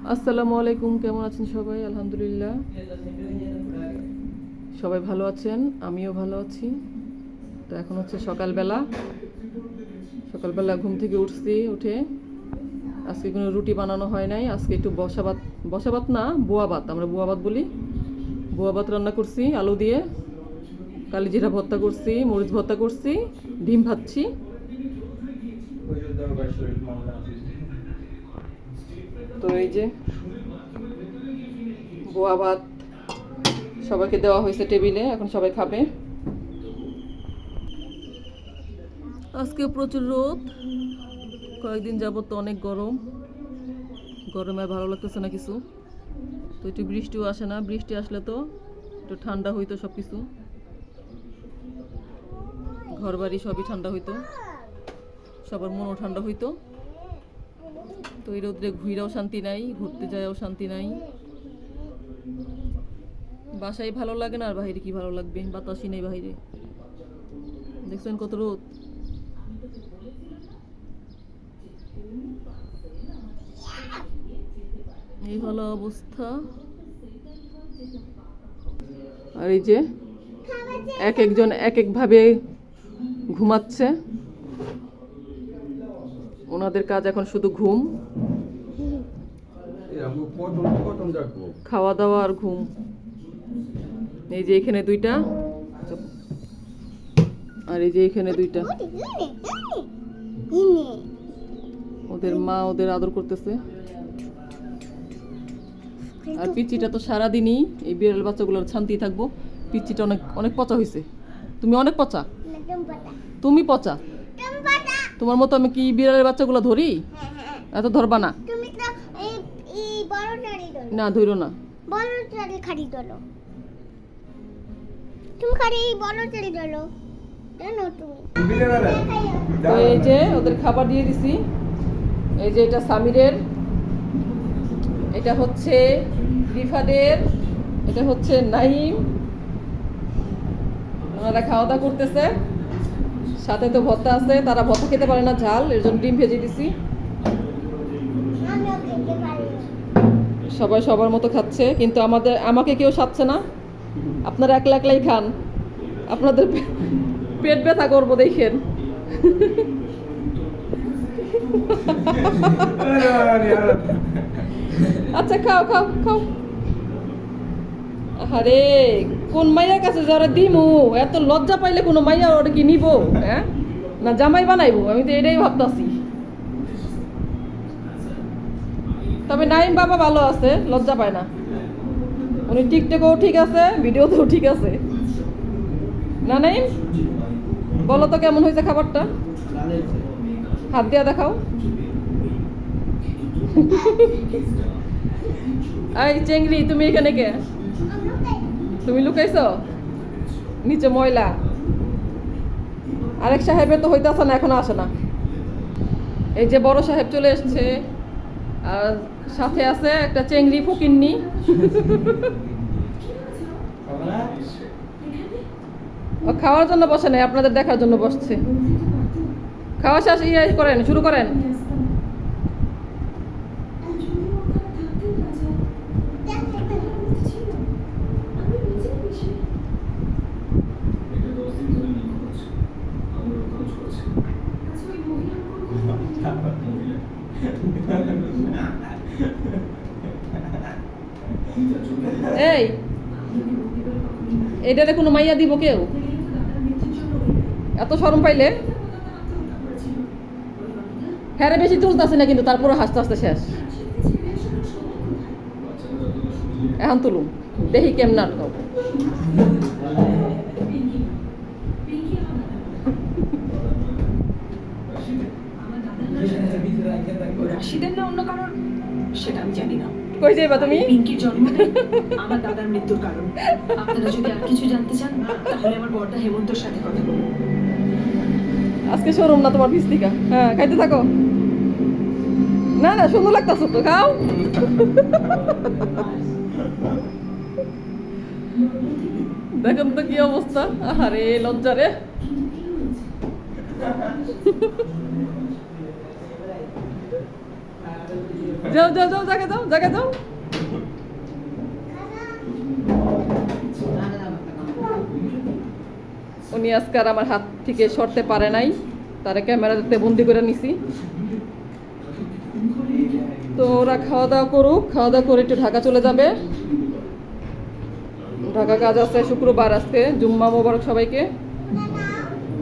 আসসালামু আলাইকুম, কেমন আছেন সবাই? আলহামদুলিল্লাহ সবাই ভালো আছেন, আমিও ভালো আছি। তো এখন হচ্ছে সকালবেলা। সকালবেলা ঘুম থেকে উঠছি, উঠে আজকে কোনো রুটি বানানো হয় নাই। আজকে একটু বসাভাত, বসাভাত না, বোয়া ভাত, আমরা বোয়া ভাত বলি। বোয়া ভাত রান্না করছি আলু দিয়ে, কালিজিরা ভর্তা করছি, মরিচ ভর্তা করছি, ডিম ভাজছি। তো এই যে বোয়া ভাত সবাইকে দেওয়া হয়েছে টেবিলে, এখন সবাই খাবে। আজকে প্রচুর রোদ, কয়েকদিন যাবত তো অনেক গরম। গরমে আর ভালো লাগতেছে না কিছু। তো একটু বৃষ্টিও আসে না, বৃষ্টি আসলে তো একটু ঠান্ডা হইতো সব কিছু, ঘর বাড়ি সবই ঠান্ডা হইতো, সবার মনও ঠান্ডা হইতো। তো এই রোদ্রে ঘুরেও শান্তি নাই, ঘুরতে যায়ও শান্তি নাই। বাসায় ভালো লাগে না, আর বাইরে কি ভালো লাগবে? বাতাসই নেই বাইরে, দেখছেন কত রোদ। এই হলো অবস্থা। আর এই যে এক একজন এক একভাবে ঘুমাচ্ছে, ওনাদের কাজ এখন শুধু ঘুম, খাওয়া দাওয়া আর ঘুম। এই যে এখানে দুইটা, আর এই যে এখানে দুইটা, ওদের মা ওদের আদর করতেছে। আর পিচিটা তো সারাদিনই এই বিড়াল বাচ্চাগুলোর শান্তি থাকবো। পিচিটা অনেক অনেক পচা হয়েছে। তুমি অনেক পচা, তুমি পচা। তোমার মতো আমি কি বিড়ালের বাচ্চাগুলো ধরি? এত ধরবা না, না ধরো না। তো এই যে ওদের খাবার দিয়ে দিছি। এই যে এটা সামিরের, এটা হচ্ছে রিফাদের, এটা হচ্ছে নাইম। ওনারা খাওয়া দাওয়া করতেছে, সাথে তো ভর্তা আছে। তারা ভর্তা খেতে পারে না ঝাল, এর জন্য ডিম ভেজে দিছি। সবাই সবার মতো খাচ্ছে, কিন্তু আমাকে কেউ সাথছে না। আপনারা একলা একলাই খান, আপনাদের পেট ব্যথা করবো দেখেন। আচ্ছা খাও খাও খাও। আরে কোন মাইয়ার কাছে যারা দিমু? এত লজ্জা পাইলে কোনো মাইয়া ওটা কি নিব? হ্যাঁ, না জামাই বানাইবো? আমি তো এটাই ভাবতাছি। তবে নাইম বাবা ভালো আছে, লজ্জা পায় না। উনি টিকটকেও ঠিক আছে, ভিডিওতেও ঠিক আছে। না নাইম, বলো তো কেমন হয়েছে খাবারটা? হাত দিয়া দেখাও। এই চেংড়ি, তুমি এখানে কে? তুমি লুকাইছো নিচে, ময়লা। আরেক সাহেবের তো হইতেছে না, এখনো আসে না। এই যে বড় সাহেব চলে এসছে, আর সাথে আছে একটা চেংড়ি ফকিন্নি। ও খাওয়ার জন্য বসে নাই, আপনাদের দেখার জন্য বসছে। খাওয়া শেষ, করেন, শুরু করেন। এই এটারে কোনো মাইয়া দিব কেউ? এত শরম পাইলে? হ্যাঁ বেশি তুলতেছে না, কিন্তু তারপরে হাসতে হাসতে শেষ। এখন তুলুন, দেখি কেমন আটকাও। রাশিদের না অন্য কারণ সেটা আমি জানি না। কই যাইবা তুমি? পিঙ্কির জন্মদিন আমার দাদার মৃত্যুর কারণ। আপনারা যদি আর কিছু জানতে চান তাহলে আমার বড়দা হেমন্তর সাথে কথা বলুন। আজকে শোরুম না তোমার পিস্তিকা। হ্যাঁ খাইতে থাকো। না না, সুন্দর লাগতেছ তো, খাও। দেখুন তো কি অবস্থা, আরে লজ্জা রে। যাও যাও যাও, জায়গা দাও, জায়গা দাও। উনি আজকে আর আমার হাত থেকে সরতে পারে নাই, তারা ক্যামেরাতে বন্দি করে নিছি। তো ওরা খাওয়া দাওয়া করুক, খাওয়া দাওয়া করে একটু ঢাকা চলে যাবে। ঢাকা কাজ আছে শুক্রবার, আজকে জুম্মা মোবারক সবাইকে।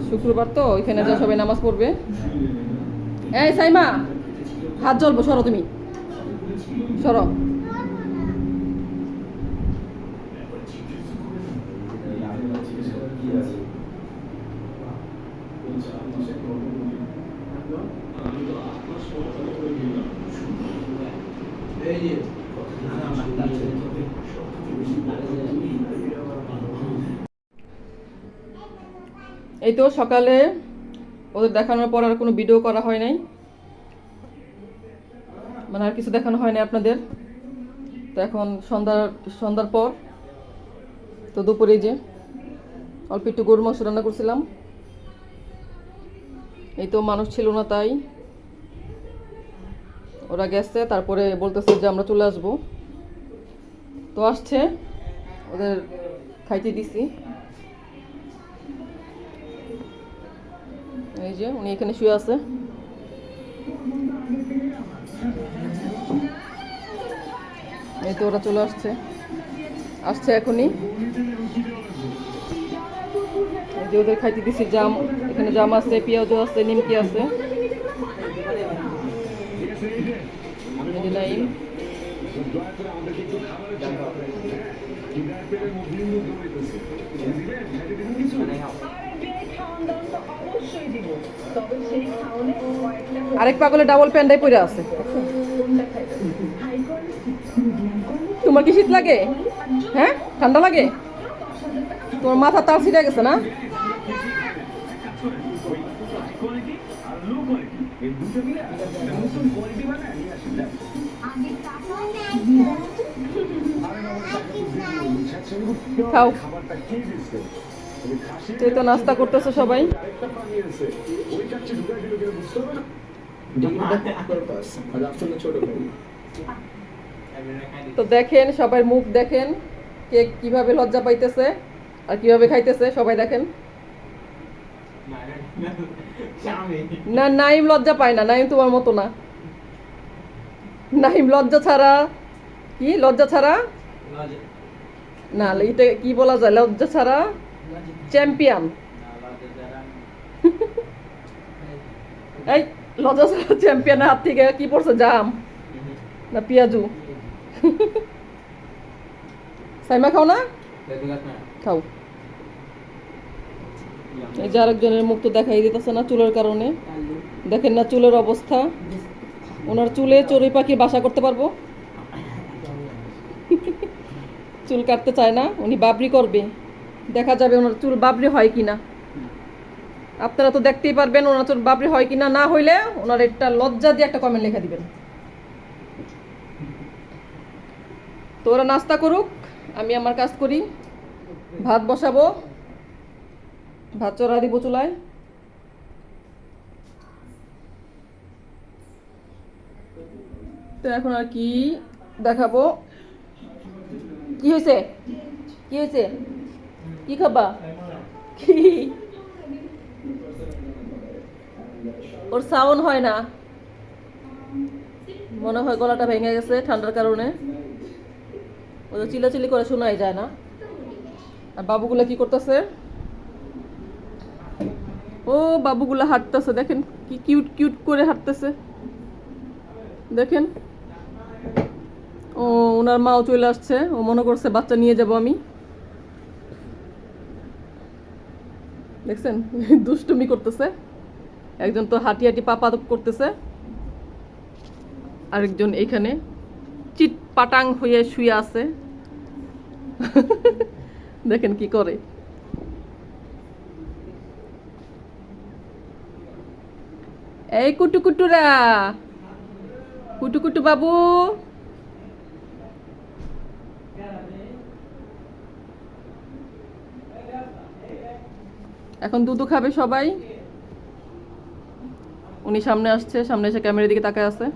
শুক্রবার তো ওইখানে যা সবাই নামাজ পড়বে। এই সাইমা, হাত জ্বলবো, সরো তুমি, সরো। এই তো সকালে ওদের দেখানোর পর আর কোনো ভিডিও করা হয় নাই, মানে আর কিছু দেখানো হয় নাই আপনাদের। তো এখন সন্ধ্যার পর তো দুপুরে যে অল্প একটু গরুর মাংস রান্না করছিলাম। এই তো মানুষ ছিল না, তাই ওরা গেছে, তারপরে বলতেছে যে আমরা চলে আসবো। তো আসছে, ওদের খাইতে দিছি। এই যে উনি এখানে শুয়ে আছে। এই তো ওরা চলে আসছে এখনই। এই যে ওদের খাইতে দিছি জাম, এখানে জাম আছে, পেঁয়াজও আছে, নিমকি আছে। এই যে নাইম। আরেক পাগলে ডাবল প্যান্ডাই পরে আছে। তোমার কি শীত লাগে? হ্যাঁ, ঠান্ডা লাগে? তোমার মাথা তাল ছিঁড়ে গেছে না? খাও। এই তো নাস্তা করতেছে সবাই। তো দেখেন, সবাই মুখ দেখেন, কে কিভাবে লজ্জা পাইতেছে আর কিভাবে খাইতেছে, সবাই দেখেন। না, নাইম লজ্জা পায় না, নাইম তোমার মতো না। নাইম লজ্জা ছাড়া, কি লজ্জা ছাড়া না, এটা কি বলা যায়, লজ্জা ছাড়া চ্যাম্পিয়ন। এই লজ্জা ছাড়া চ্যাম্পিয়নের হাত থেকে কি পড়ছে, জাম না পেঁয়াজু? সাইমা খাও না? খাও। এই যে আরেকজনের মুখ তো দেখাই দিতেছে না চুলের কারণে। দেখেন না চুলের অবস্থা। ওনার চুলে চড়ুই পাখি বাসা করতে পারবো। চুল কাটতে চায় না, উনি বাবরি করবে। দেখা যাবে ওনার চুল বাবরি হয় কিনা। আপনারা তো দেখতেই পারবেন ওনার চুল বাবরি হয় কিনা। না হইলে ওনার একটা লজ্জা দিয়ে একটা কমেন্ট লেখা দিবেন। তো ওরা নাস্তা করুক, আমি আমার কাজ করি। ভাত বসাবো, ভাত চড়া দিব চুলায়। তো এখন আর কি দেখাবো? কি হয়েছে? কি হয়েছে? কি খাবা? কি ওর সাউন্ড হয় না, মনে হয় গলাটা ভেঙে গেছে ঠান্ডার কারণে। ও তো চিল্লাচিল্লি করে শোনাই যায় না। আর বাবুগুলা কি করতেছে? ও বাবুগুলা হাঁটতেছে, দেখেন কি কিউট কিউট করে হাঁটতেছে, দেখেন। ও ওনার মাও চলে আসছে, ও মনে করছে বাচ্চা নিয়ে যাব আমি। দেখছেন দুষ্টুমি করতেছে। একজন তো হাঁটি হাঁটি পাপা করতেছে, আরেকজন এখানে চিট পাটাং হয়ে শুয়ে আছে। দেখেন কি করে। এই কুটু কুটুরা, কুটু কুটু বাবু, এখন দুধু খাবে সবাই। উনি সামনে আসছে, সামনে এসে ক্যামেরার দিকে তাকায় আছে।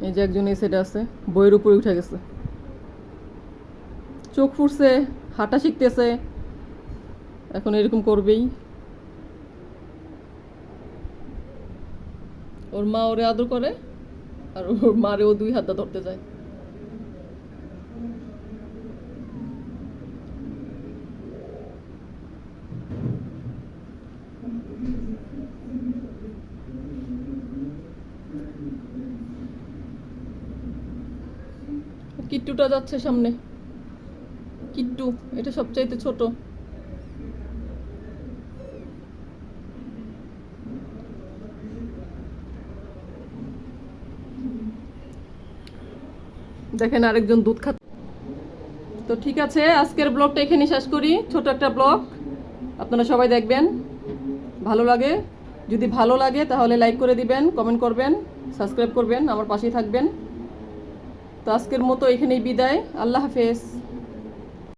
এই যে একজন এই সাইডে আছে, বইয়ের উপরে উঠে গেছে, চোখ ফুটছে, হাঁটা শিখতেছে, এখন এরকম করবেই। ওর মা ওরে আদর করে, আর ওর মারে ও 2 হাতে ধরতে যায়। কিট্টুটা যাচ্ছে সামনে, কিট্টু এটা সবচাইতে ছোট। দেখেন আরেকজন দুধ খাচ্ছে। তো ঠিক আছে, আজকের ব্লগটা এখানে শেষ করি, ছোট একটা ব্লগ, আপনারা সবাই দেখবেন, ভালো লাগে, যদি ভালো লাগে তাহলে লাইক করে দিবেন, কমেন্ট করবেন, সাবস্ক্রাইব করবেন, আমার পাশেই থাকবেন। তো আজকের মতো এখানেই বিদায়, আল্লাহ হাফেজ।